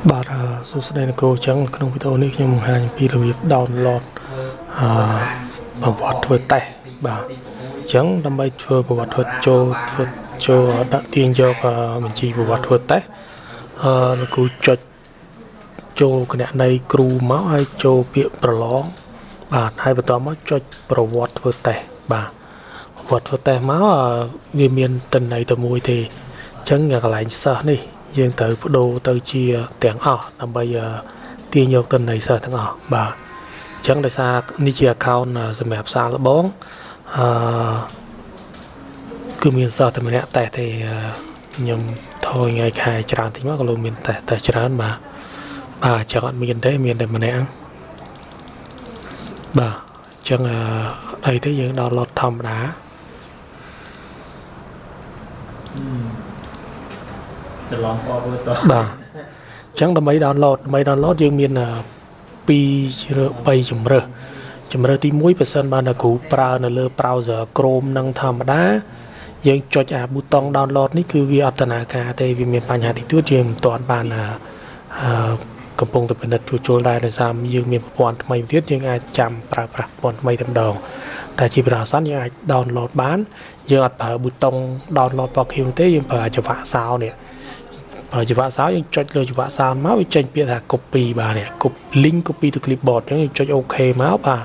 បាទសួស្តីអ្នកគ្រូចឹងក្នុងវីដេអូនេះខ្ញុំបង្ហាញពីរបៀប download ប្រវត្តិធ្វើតេស្តបាទអញ្ចឹងដើម្បីធ្វើប្រវត្តិធ្វើចូលដាក់ទាញយកបញ្ជីប្រវត្តិធ្វើតេស្តលោកគ្រូចុចចូលគណនីគ្រូមកហើយចូលពាក្យប្រឡងបាទហើយបន្តមកចុចប្រវត្តិធ្វើតេស្តបាទប្រវត្តិធ្វើតេស្តមកវាមានតន័យតែមួយទេអញ្ចឹងកន្លែងសិស្សនេះយើងត្រូវបដូរទៅជាទាំងអស់ដើម្បីទាញយកទិន្នន័យសិស្សទាំងអស់បាទអញ្ចឹងដោយសារនេះជា account សម្រាប់សាកល្បងគឺមានសិស្សតែម្នាក់តេស្តទេខ្ញុំថយថ្ងៃខែច្រើនតិចមកក៏លោកមានតេស្តច្រើនបាទអញ្ចឹងអត់មានទេមានតែម្នាក់បាទអញ្ចឹងអីទេយើង download ធម្មតាច្រឡំពណ៌មួយតបាទអញ្ចឹងដើម្បី download យើងមាន3ជំរើសទី1បើសិនបានគ្រូប្រើនៅលើ browser Chrome នឹងធម្មតាយើងចុចប៊ូតុង download នេះគឺវាអត់ដំណើរការទេវាមានបញ្ហាតិចតួចយើងមិនទាន់បានកំពុងតែពិនិត្យជួសជុលដែរដោយសារយើងមានប្រព័ន្ធថ្មីទៀតយើងអាចចាំប្រើប្រាស់ប្រព័ន្ធថ្មីតែម្ដងតែជាប្រសិនយើងអាច download បានយើងអត់ប្រើប៊ូតុង download របស់ខ្ញុំទេយើងប្រើចង្វាក់សោនេះបើចង្វាក់សោយើងចុចលើចង្វាក់សោមកវាចេញពាក្យថា copy បាទនេះ link copy to clipboard អញ្ចឹងយើងចុច OK មកបាទ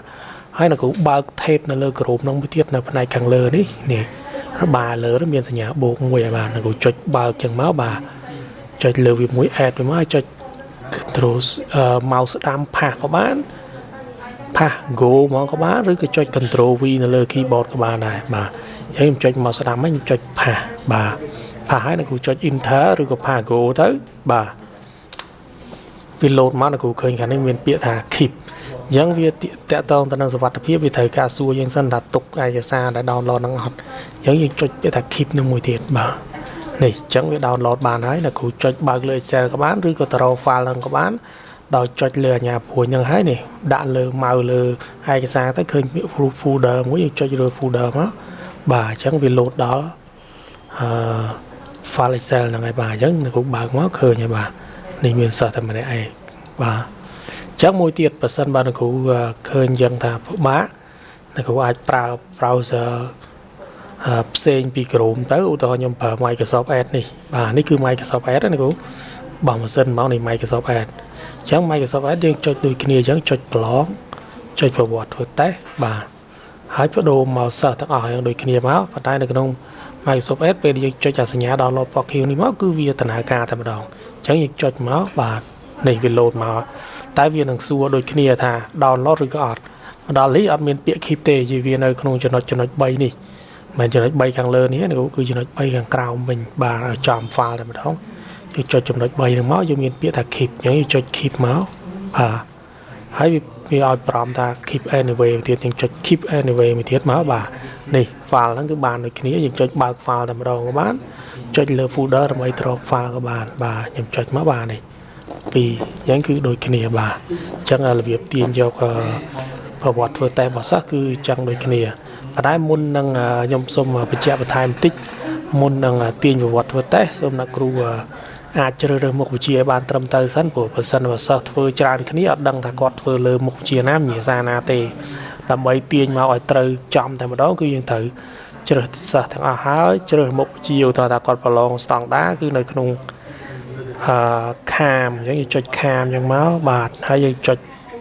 ហើយនៅគ្រូបើក tape នៅលើក្រុមនោះមួយទៀតនៅផ្នែកខាងលើនេះបាទលើមានសញ្ញាបូកមួយហើយបាទនៅគ្រូចុចបើកចឹងមកបាទចុចលើវាមួយ add វាមកចុច control mouse ស្ដាំផាសក៏បានផាស go មកក៏បានឬក៏ចុច control V នៅលើ keyboard ក៏បានដែរបាទហើយខ្ញុំចុច mouse ស្ដាំហ្នឹងខ្ញុំចុចផាសបាទផាសហើយនៅគ្រូចុច enter ឬក៏ផាស go ទៅបាទវា load មកនៅគ្រូឃើញខាងនេះមានពាក្យថា keep អញ្ចឹងវាតាក់ទងទៅនឹងសុវត្ថិភាពវាត្រូវការសួរយើងសិនថាទុកឯកសារដែល download ហ្នឹងអត់អញ្ចឹងយើងចុចពាក្យថា keep នឹងមួយទៀតបាទនេះអញ្ចឹងវា download បានហើយនៅគ្រូចុចបើកលើ Excel ក៏បានឬក៏ទៅរក file ហ្នឹងក៏បានដោយចុចលើអាញាព្រួយហ្នឹងហើយនេះដាក់លើម៉ៅលើឯកសារទៅឃើញពាក្យ folder មួយយើងចុចលើ folder មកបាទអញ្ចឹងវា load ដល់file Excel ហ្នឹងហើយបាទអញ្ចឹងនៅគ្រូបើកមកឃើញហើយបាទនេះមានសិស្សតែម្នាក់ឯងបាទអញ្ចឹងមួយទៀតបើសិនបើលោកគ្រូឃើញយ៉ាងថាពិបាកលោកគ្រូអាចប្រើ browser ផ្សេងពី Chrome ទៅឧទាហរណ៍ខ្ញុំប្រើ Microsoft Edge នេះបាទនេះគឺ Microsoft Edge ណាគ្រូបើម៉ាស៊ីនមកនេះ Microsoft Edge អញ្ចឹង Microsoft Edge យើងចុចដូចគ្នាអញ្ចឹងចុចប្រឡងចុចប្រវត្តិធ្វើតេស្តបាទហើយបដូរមកសិស្សទាំងអស់យ៉ាងដូចគ្នាមកប៉ុន្តែនៅក្នុង Microsoft Edge ពេលយើងចុចអាសញ្ញា download file នេះមកគឺវាដំណើរការតែម្ដងអញ្ចឹងយើងចុចមកបាទនេះវា load មកតែវានឹងសួរដូចគ្នាថា download ឬក៏អត់មកដល់នេះអត់មានពាក្យ keep ទេជាវានៅក្នុងចំណុច3នេះមិនចំណុច3ខាងលើនេះគឺចំណុច3ខាងក្រោមវិញបាទចំ file តែម្ដងយើងចុចចំណុច3ហ្នឹងមកយើងមានពាក្យថា keep អញ្ចឹងយើងចុច keep មកបាទហើយវាឲ្យប្រមថា keep anyway ទៀតយើងចុច keep anyway មួយទៀតមកបាទនេះ file ហ្នឹងគឺបានដូចគ្នាយើងចុចបើក file តែម្ដងក៏បានចុចលើ folder ដើម្បីត្រក file ក៏បានបាទខ្ញុំចុចមកបាទនេះពីរយ៉ាងគឺដូចគ្នាបាទអញ្ចឹងរបៀបទាញយកប្រវត្តិធ្វើតេស្តរបស់សិស្សគឺអញ្ចឹងដូចគ្នាប៉ុន្តែមុននឹងខ្ញុំសូមបញ្ជាក់បន្ថែមបន្តិចមុននឹងទាញប្រវត្តិធ្វើតេស្តសូមអ្នកគ្រូអាចជ្រើសរើសមុខវិជ្ជាឲ្យបានត្រឹមត្រូវសិនព្រោះបើសិនបើសិស្សធ្វើច្រើនគ្នាអត់ដឹងថាគាត់ធ្វើលើមុខវិជ្ជាណាវិញ្ញាសាណាទេដើម្បីទាញមកឲ្យត្រូវចំតែម្ដងគឺយើងត្រូវជ្រើសសិស្សទាំងអស់ហើយជ្រើសមុខវិជ្ជាឧទាហរណ៍ថាគាត់ប្រឡងស្តង់ដាគឺនៅក្នុងខាមអញ្ចឹងយើងចុចខាមអញ្ចឹងមកបាទហើយយើងចុច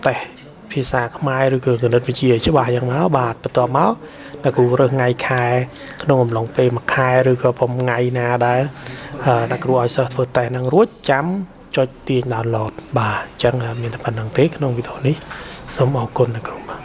តេស្តភាសាខ្មែរឬក៏គណិតវិទ្យាច្បាស់អញ្ចឹងមកបាទបន្ទាប់មកអ្នកគ្រូរើសថ្ងៃខែក្នុងអំឡុងពេលមួយខែឬក៏ប្រហែលថ្ងៃណាដែរអ្នកគ្រូឲ្យសិស្សធ្វើតេស្តនឹងរួចចាំចុចទាញ download បាទអញ្ចឹងមានតែប៉ុណ្្នឹងទេក្នុងវីដេអូនេះសូមអរគុណអ្នកគ្រូបាទ